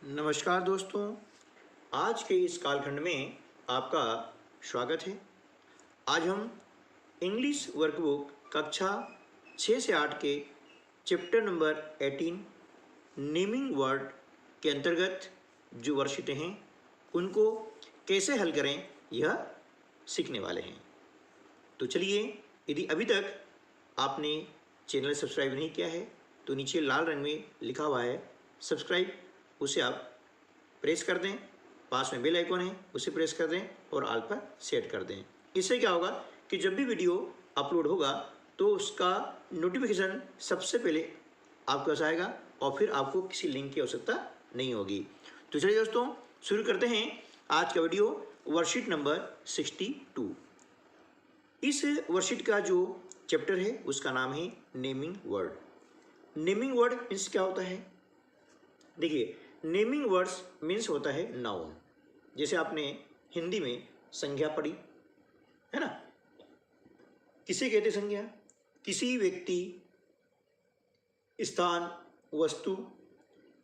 नमस्कार दोस्तों, आज के इस कालखंड में आपका स्वागत है। आज हम इंग्लिश वर्कबुक कक्षा 6 से 8 के चैप्टर नंबर 18 नेमिंग वर्ड के अंतर्गत जो वर्कशीटें हैं उनको कैसे हल करें यह सीखने वाले हैं। तो चलिए, यदि अभी तक आपने चैनल सब्सक्राइब नहीं किया है तो नीचे लाल रंग में लिखा हुआ है सब्सक्राइब, उसे आप प्रेस कर दें। पास में बेल आइकॉन है, उसे प्रेस कर दें और ऑल पर सेट कर दें। इससे क्या होगा कि जब भी वीडियो अपलोड होगा तो उसका नोटिफिकेशन सबसे पहले आपके पास आएगा और फिर आपको किसी लिंक की आवश्यकता नहीं होगी। तो चलिए दोस्तों, शुरू करते हैं आज का वीडियो वर्कशीट नंबर 62। इस वर्कशीट का जो चैप्टर है उसका नाम है naming word. Naming word means क्या होता है? देखिए, नेमिंग वर्ड्स मीन्स होता है नाउन। जैसे आपने हिंदी में संज्ञा पढ़ी है ना। किसे कहते संज्ञा? किसी व्यक्ति, स्थान, वस्तु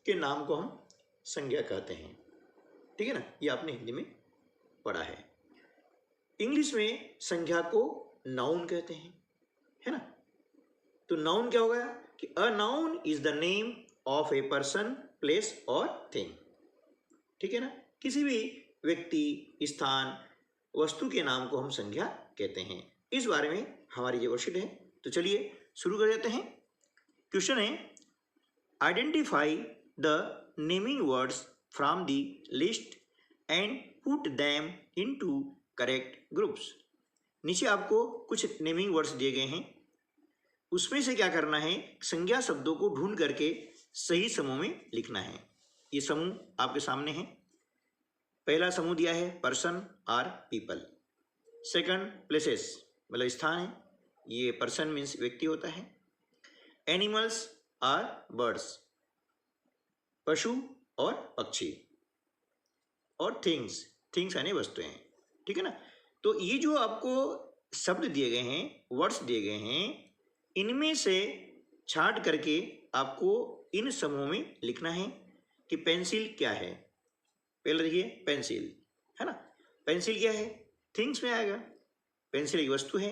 के नाम को हम संज्ञा कहते हैं। ठीक है ना, ये आपने हिंदी में पढ़ा है। इंग्लिश में संज्ञा को नाउन कहते हैं, है ना। तो नाउन क्या होगा कि a noun is the name of a person, place और थिंग। ठीक है ना, किसी भी व्यक्ति, स्थान, वस्तु के नाम को हम संज्ञा कहते हैं। इस बारे में हमारी जो वर्कशीट है, तो चलिए शुरू कर देते हैं। क्वेश्चन है, identify the naming words from the list and put them into correct groups. नीचे आपको कुछ नेमिंग वर्ड्स दिए गए हैं, उसमें से क्या करना है, संज्ञा शब्दों को ढूंढ करके सही समूह में लिखना है। ये समूह आपके सामने है। पहला समूह दिया है person or people. Second places मतलब स्थान है, ये पर्सन मीन्स व्यक्ति होता है। एनिमल्स आर बर्ड्स, पशु और पक्षी। और थिंग्स, थिंग्स यानी वस्तुएं। ठीक है ना। तो ये जो आपको शब्द दिए गए हैं, वर्ड्स दिए गए हैं, इनमें से छांट करके आपको इन समूह में लिखना है कि पेंसिल क्या है। पहले देखिए, पेंसिल है ना। पेंसिल क्या है? थिंग्स में आएगा। पेंसिल एक वस्तु है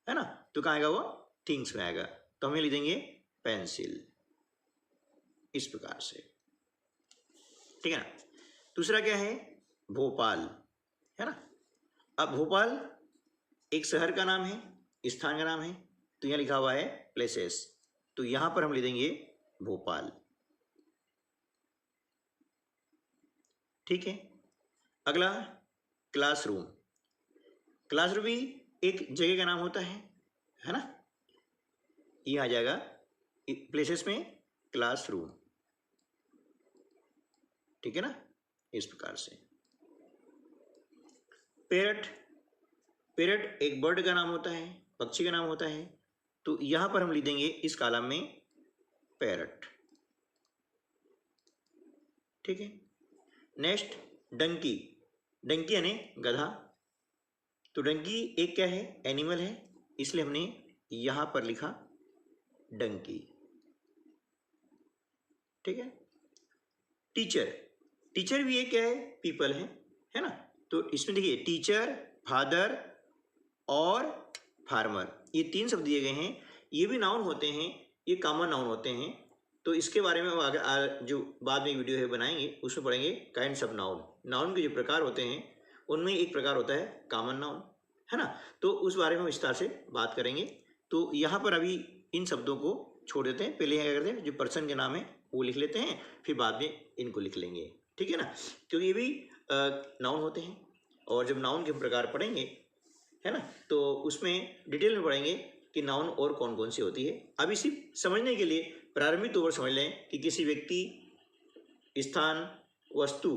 ना, तो कहाँ आएगा वो? थिंग्स में आएगा। तो हमें लिख देंगे पेंसिल, इस प्रकार से। ठीक है ना। दूसरा क्या है? भोपाल, है ना। अब भोपाल एक शहर का नाम है, स्थान का नाम है, तो यहाँ लिखा हुआ है प्लेसेस, तो यहां पर हम लिख देंगे भोपाल। ठीक है। अगला क्लासरूम। क्लासरूम भी एक जगह का नाम होता है ना। ये आ जाएगा प्लेसेस में क्लासरूम। ठीक है ना, इस प्रकार से। पैरट, पैरट एक बर्ड का नाम होता है, पक्षी का नाम होता है, तो यहां पर हम लिख देंगे इस कॉलम में पैरट। ठीक है। नेक्स्ट डंकी। डंकी यानी गधा, तो डंकी एक क्या है? एनिमल है, इसलिए हमने यहां पर लिखा डंकी। ठीक है। टीचर, टीचर भी एक क्या है? पीपल है ना। तो इसमें देखिए टीचर, फादर और फार्मर, ये तीन शब्द दिए गए हैं। ये भी नाउन होते हैं, ये कॉमन नाउन होते हैं। तो इसके बारे में आगे जो बाद में वीडियो है बनाएंगे, उसमें पढ़ेंगे काइंड्स ऑफ नाउन। नाउन के जो प्रकार होते हैं उनमें एक प्रकार होता है कॉमन नाउन, है ना। तो उस बारे में विस्तार से बात करेंगे। तो यहाँ पर अभी इन शब्दों को छोड़ देते हैं। पहले क्या करते हैं, जो पर्सन के नाम है वो लिख लेते हैं, फिर बाद में इनको लिख लेंगे। ठीक है ना, क्योंकि ये भी नाउन होते हैं। और जब नाउन के प्रकार पढ़ेंगे, है ना, तो उसमें डिटेल में पढ़ेंगे कि नाउन और कौन कौन सी होती है। अभी सिर्फ समझने के लिए प्रारंभिक तौर पर समझ लें कि किसी व्यक्ति, स्थान, वस्तु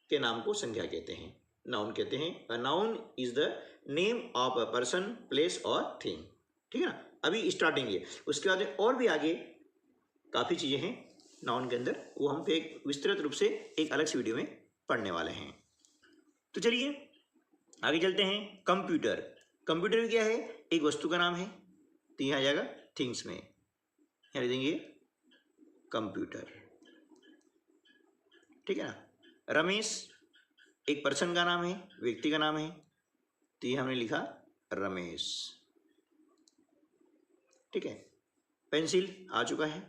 के नाम को संज्ञा कहते हैं, नाउन कहते हैं। A noun is the name of a person, place और थिंग। ठीक है ना, अभी स्टार्टिंग है। उसके बाद और भी आगे काफ़ी चीज़ें हैं नाउन के अंदर, वो हम एक विस्तृत रूप से एक अलग से वीडियो में पढ़ने वाले हैं। तो चलिए आगे चलते हैं। कंप्यूटर। कंप्यूटर भी क्या है? एक वस्तु का नाम है, तो यहाँ आ जाएगा थिंग्स में, यहाँ लिख देंगे कंप्यूटर। ठीक है ना। रमेश एक पर्सन का नाम है, व्यक्ति का नाम है, तो ये हमने लिखा रमेश, ठीक है। पेंसिल आ चुका है।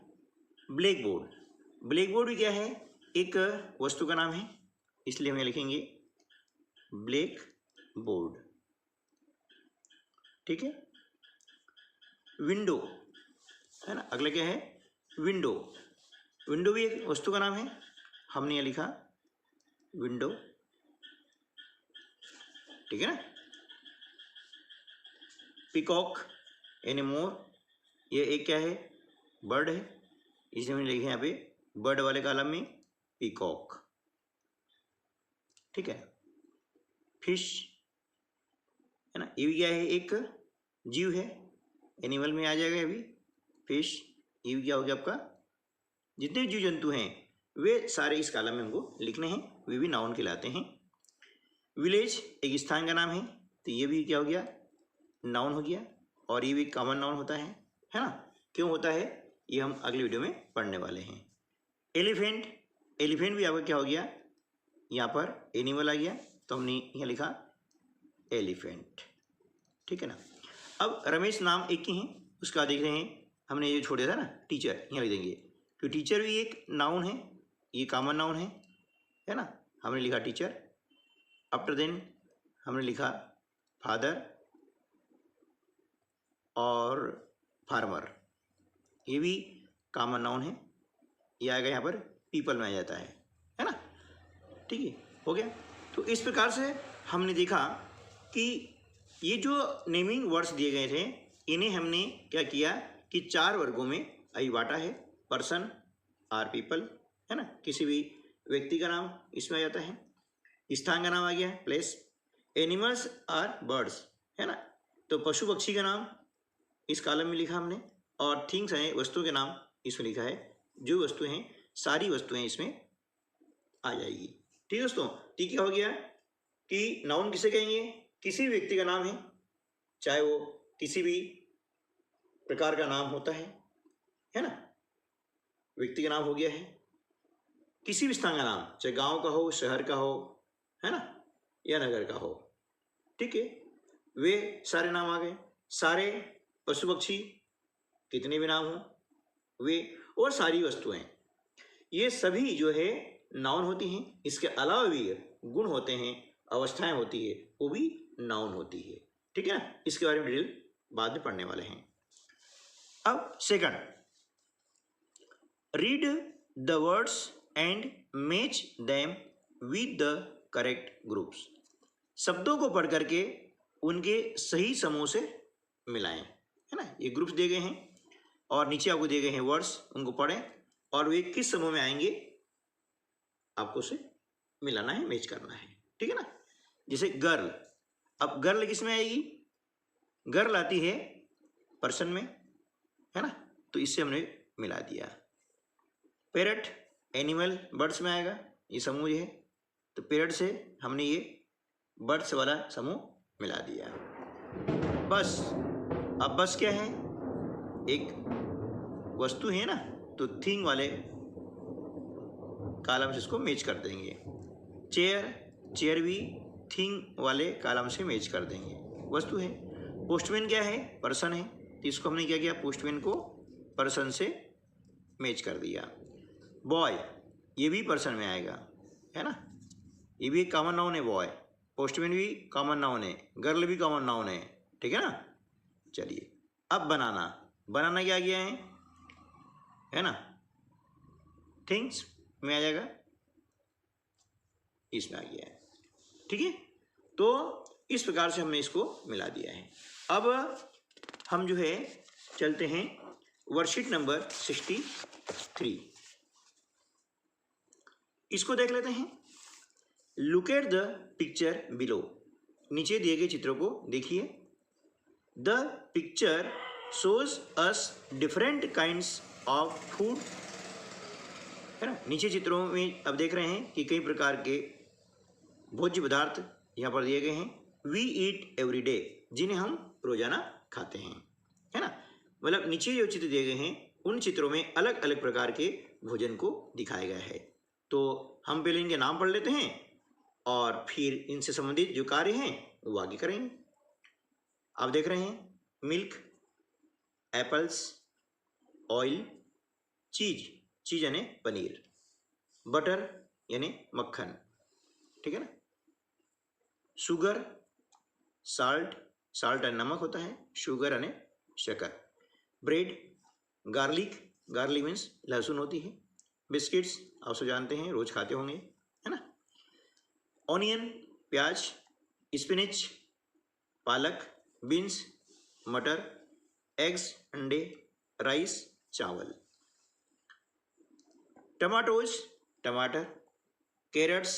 ब्लैक बोर्ड, ब्लैक बोर्ड भी क्या है, एक वस्तु का नाम है, इसलिए हम लिखेंगे ब्लैक बोर्ड, ठीक है। विंडो है ना, अगला क्या है, विंडो, विंडो भी एक वस्तु का नाम है, हमने यह लिखा विंडो, ठीक है ना। पिकॉक यानी मोर, ये एक क्या है, बर्ड है, इसे हमने लिखे यहाँ पे बर्ड वाले कॉलम में पिकॉक, ठीक है। फिश है ना, ये भी क्या है, एक जीव है, एनिमल में आ जाएगा अभी फिश, ये भी क्या हो गया आपका, जितने भी जीव जंतु हैं वे सारे इस कॉलम में हमको लिखने हैं, वे भी नाउन कहलाते हैं। विलेज एक स्थान का नाम है, तो ये भी क्या हो गया, नाउन हो गया, और ये भी कॉमन नाउन होता है ना। क्यों होता है ये हम अगले वीडियो में पढ़ने वाले हैं। एलिफेंट, एलिफेंट भी आपका क्या हो गया, यहाँ पर एनिमल आ गया, तो हमने यहाँ लिखा एलिफेंट, ठीक है ना। अब रमेश नाम एक ही है, उसका देख रहे हैं, हमने ये छोड़ दिया था ना टीचर, यहाँ लिख देंगे, तो टीचर भी एक नाउन है, ये कॉमन नाउन है ना, हमने लिखा टीचर। आफ्टर देन हमने लिखा फादर और फार्मर, ये भी कॉमन नाउन है, ये आएगा यहाँ पर पीपल में आ जाता है ना, ठीक है, हो गया। तो इस प्रकार से हमने देखा कि ये जो नेमिंग वर्ड्स दिए गए थे, इन्हें हमने क्या किया कि 4 वर्गों में अभी बांटा है। पर्सन आर पीपल है ना, किसी भी व्यक्ति का नाम इसमें आ जाता है, स्थान का नाम आ गया प्लेस, एनिमल्स आर बर्ड्स है ना, तो पशु पक्षी का नाम इस कॉलम में लिखा हमने, और थिंग्स हैं वस्तु के नाम इसमें लिखा है, जो वस्तुएं हैं सारी वस्तुएं इसमें आ जाएगी, ठीक है दोस्तों। ठीक है, हो गया कि नाउन किसे कहेंगे, किसी व्यक्ति का नाम है, चाहे वो किसी भी प्रकार का नाम होता है ना, व्यक्ति का नाम हो गया है। किसी भी स्थान का नाम, चाहे गांव का हो, शहर का हो, है ना, या नगर का हो, ठीक है, वे सारे नाम आ गए। सारे पशु पक्षी कितने भी नाम हो वे, और सारी वस्तुएं, ये सभी जो है नाउन होती हैं। इसके अलावा भी गुण होते हैं, अवस्थाएं होती है, वो भी नाउन होती है, ठीक है ना। इसके बारे में डिटेल बाद में पढ़ने वाले हैं। अब second, read the words and match them with the correct groups. शब्दों को पढ़ करके उनके सही समूह से मिलाएं, है ना। ये ग्रुप्स दिए गए हैं और नीचे आपको दिए गए हैं वर्ड्स, उनको पढ़ें और वे किस समूह में आएंगे आपको उसे मिलाना है, मैच करना है, ठीक है ना। जैसे गर्ल, अब गर्ल किस में आएगी, गर्ल आती है पर्सन में, है ना, तो इससे हमने मिला दिया। पैरट एनिमल बर्ड्स में आएगा, ये समूह है, तो पैरट से हमने ये बर्ड्स वाला समूह मिला दिया। बस, अब बस क्या है, एक वस्तु है ना, तो थिंग वाले कॉलम से इसको मैच कर देंगे। चेयर, चेयर भी थिंग वाले कॉलम से मैच कर देंगे, वस्तु है। पोस्टमैन क्या है, पर्सन है, तो इसको हमने क्या किया, पोस्टमैन को पर्सन से मैच कर दिया। बॉय, ये भी पर्सन में आएगा, है ना, ये भी एक कॉमन नाउन है बॉय। पोस्टमैन भी कॉमन नाउन है, गर्ल भी कॉमन नाउन है, ठीक है ना। चलिए, अब बनाना, बनाना क्या गया है ना, थिंग्स में आ जाएगा, इसमें आ गया है, ठीक है। तो इस प्रकार से हमने इसको मिला दिया है। अब हम जो है चलते हैं वर्कशीट नंबर 63, इसको देख लेते हैं। Look at the picture below, नीचे दिए गए चित्रों को देखिए। The picture shows us different kinds of food, है ना। नीचे चित्रों में अब देख रहे हैं कि कई प्रकार के भोज्य पदार्थ यहाँ पर दिए गए हैं। वी ईट एवरी डे, जिन्हें हम रोजाना खाते हैं, है ना। मतलब नीचे जो चित्र दिए गए हैं उन चित्रों में अलग अलग प्रकार के भोजन को दिखाया गया है। तो हम पहले इनके नाम पढ़ लेते हैं और फिर इनसे संबंधित जो कार्य हैं वो आगे करेंगे। आप देख रहे हैं मिल्क, एप्पल्स, ऑयल, चीज, चीज यानी पनीर, बटर यानी मक्खन, ठीक है ना, शुगर, साल्ट, साल्ट यानी नमक होता है, शुगर यानी शक्कर, ब्रेड, गार्लिक, गार्लिक मीन्स लहसुन होती है, बिस्किट्स आप सब जानते हैं रोज खाते होंगे, है ना, ऑनियन प्याज, स्पिनिच पालक, बीन्स मटर, एग्स अंडे, राइस चावल, टमाटोज टमाटर, कैरेट्स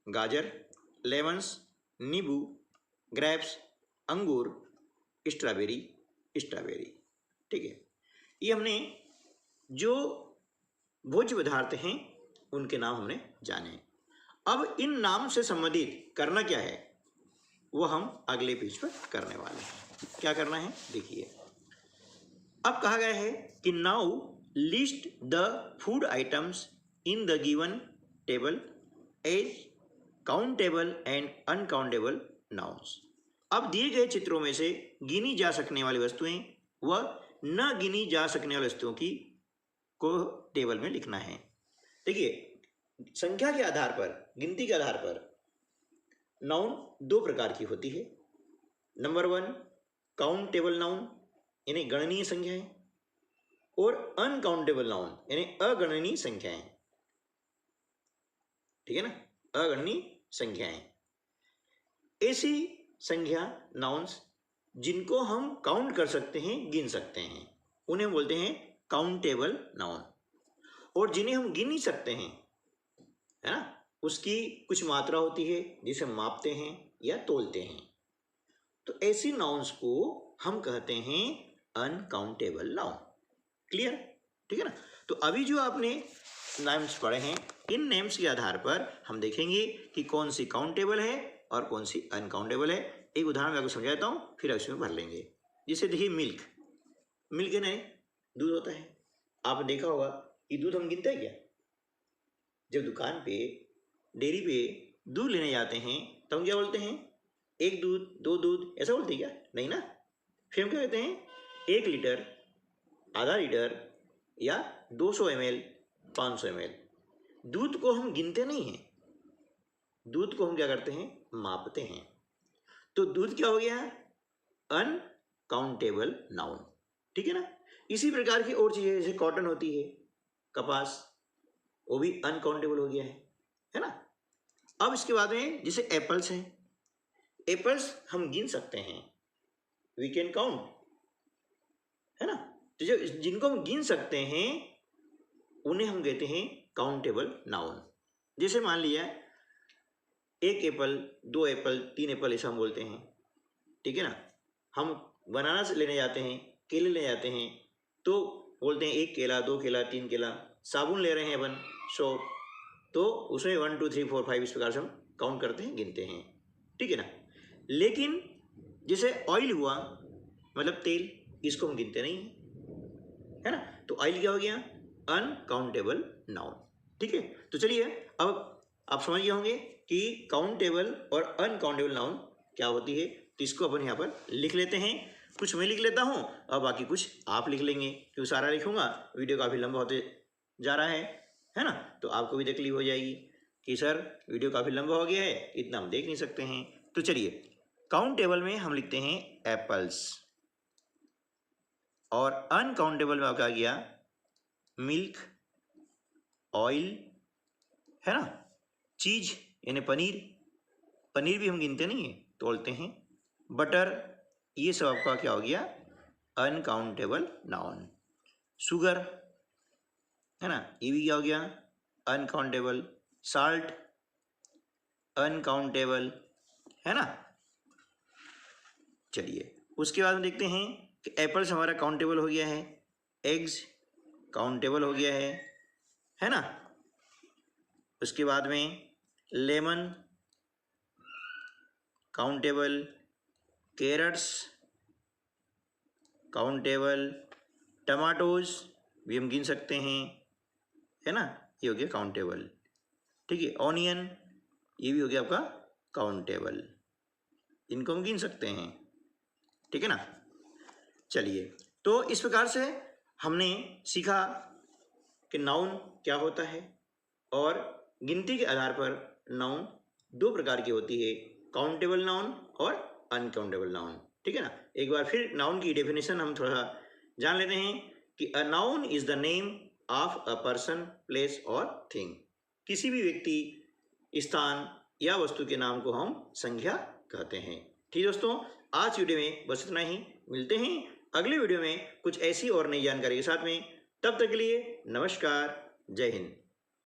गाजर, लेमन्स नींबू, ग्रेप्स अंगूर, स्ट्रॉबेरी स्ट्रॉबेरी, ठीक है। ये हमने जो भोज्य पदार्थ हैं उनके नाम हमने जाने। अब इन नाम से संबंधित करना क्या है वो हम अगले पेज पर करने वाले हैं। क्या करना है देखिए, अब कहा गया है कि now list the food items in the given table as countable and uncountable nouns. अब दिए गए चित्रों में से गिनी जा सकने वाली वस्तुएं व न गिनी जा सकने वाली वस्तुओं की को टेबल में लिखना है। देखिए संख्या के आधार पर, गिनती के आधार पर नाउन दो प्रकार की होती है। नंबर 1 काउंटेबल नाउन यानी गणनीय संख्याएं, और अनकाउंटेबल नाउन यानी अगणनीय संख्याएं, ठीक है ना, अगणनीय संख्याएं। ऐसी संख्या नाउन्स जिनको हम काउंट कर सकते हैं, गिन सकते हैं, उन्हें बोलते हैं काउंटेबल नाउन। और जिन्हें हम गिन नहीं सकते हैं, है ना, उसकी कुछ मात्रा होती है जिसे हम मापते हैं या तोलते हैं, तो ऐसी नाउन्स को हम कहते हैं अनकाउंटेबल नाउन। क्लियर, ठीक है ना। तो अभी जो आपने नेम्स पढ़े हैं, इन नेम्स के आधार पर हम देखेंगे कि कौन सी काउंटेबल है और कौन सी अनकाउंटेबल है। एक उदाहरण मैं आपको समझाता हूँ, फिर उसमें भर लेंगे। जैसे देखिए मिल्क, मिल्क है ना, दूध होता है। आपने देखा होगा कि दूध हम गिनते हैं क्या? जब दुकान पे, डेयरी पे दूध लेने जाते हैं तो हम क्या बोलते हैं? एक दूध, दो दूध, ऐसा बोलते हैं क्या? नहीं ना। फिर हम क्या कहते हैं? 1 लीटर, आधा लीटर या 200 ml, 500 ml। दूध को हम गिनते नहीं हैं, दूध को हम क्या करते हैं? मापते हैं। तो दूध क्या हो गया? अनकाउंटेबल नाउन, ठीक है ना। इसी प्रकार की और चीजें, जैसे कॉटन होती है, कपास, वो भी अनकाउंटेबल हो गया है ना। अब इसके बाद में जैसे एप्पल्स हैं, एप्पल्स हम गिन सकते हैं, वी कैन काउंट, है ना। तो जो जिनको हम गिन सकते हैं उन्हें हम कहते हैं काउंटेबल नाउन। जैसे मान लिया 1 एप्पल, 2 एप्पल, 3 एप्पल, ऐसा हम बोलते हैं, ठीक है ना। हम बनाना से लेने जाते हैं, केले लेने जाते हैं, तो बोलते हैं 1 केला, 2 केला, 3 केला। साबुन ले रहे हैं अपन, सोप, तो उसमें 1 2 3 4 5 इस प्रकार से हम काउंट करते हैं, गिनते हैं, ठीक है ना। लेकिन जैसे ऑयल हुआ, मतलब तेल, इसको हम गिनते नहीं है ना। तो ऑयल क्या हो गया? अनकाउंटेबल नाउन, ठीक है। तो चलिए अब आप समझ गए होंगे कि काउंटेबल और अनकाउंटेबल नाउन क्या होती है। तो इसको अपन यहाँ पर लिख लेते हैं। कुछ मैं लिख लेता हूँ और बाकी कुछ आप लिख लेंगे, क्योंकि सारा लिखूंगा वीडियो काफ़ी लंबा होते जा रहा है ना। तो आपको भी तकलीफ हो जाएगी कि सर वीडियो काफ़ी लंबा हो गया है, इतना हम देख नहीं सकते हैं। तो चलिए काउंटेबल में हम लिखते हैं एप्पल्स, और अनकाउंटेबल में आपका आ गया मिल्क, ऑयल, है ना, चीज यानी पनीर, पनीर भी हम गिनते नहीं है, तोलते हैं, बटर, ये सब आपका क्या हो गया? Uncountable noun. शुगर, है ना, ये भी क्या हो गया? अनकाउंटेबल। साल्ट अनकाउंटेबल, है ना। चलिए उसके बाद हम देखते हैं कि एप्पल्स हमारा काउंटेबल हो गया है, एग्स काउंटेबल हो गया है ना। उसके बाद में lemon countable, carrots countable, tomatoes भी हम गिन सकते हैं, है ना, ये हो गया काउंटेबल। ठीक है। ऑनियन, ये भी हो गया आपका काउंटेबल, इनको हम गिन सकते हैं, ठीक है ना। चलिए, तो इस प्रकार से हमने सीखा कि नाउन क्या होता है और गिनती के आधार पर नाउन दो प्रकार की होती है, काउंटेबल नाउन और अनकाउंटेबल नाउन, ठीक है ना। एक बार फिर नाउन की डेफिनेशन हम थोड़ा जान लेते हैं कि a noun is the name of a person, place और थिंग। किसी भी व्यक्ति, स्थान या वस्तु के नाम को हम संज्ञा कहते हैं। ठीक दोस्तों, आज वीडियो में बस इतना ही। मिलते हैं अगले वीडियो में कुछ ऐसी और नई जानकारी के साथ में। तब तक के लिए नमस्कार, जय हिंद।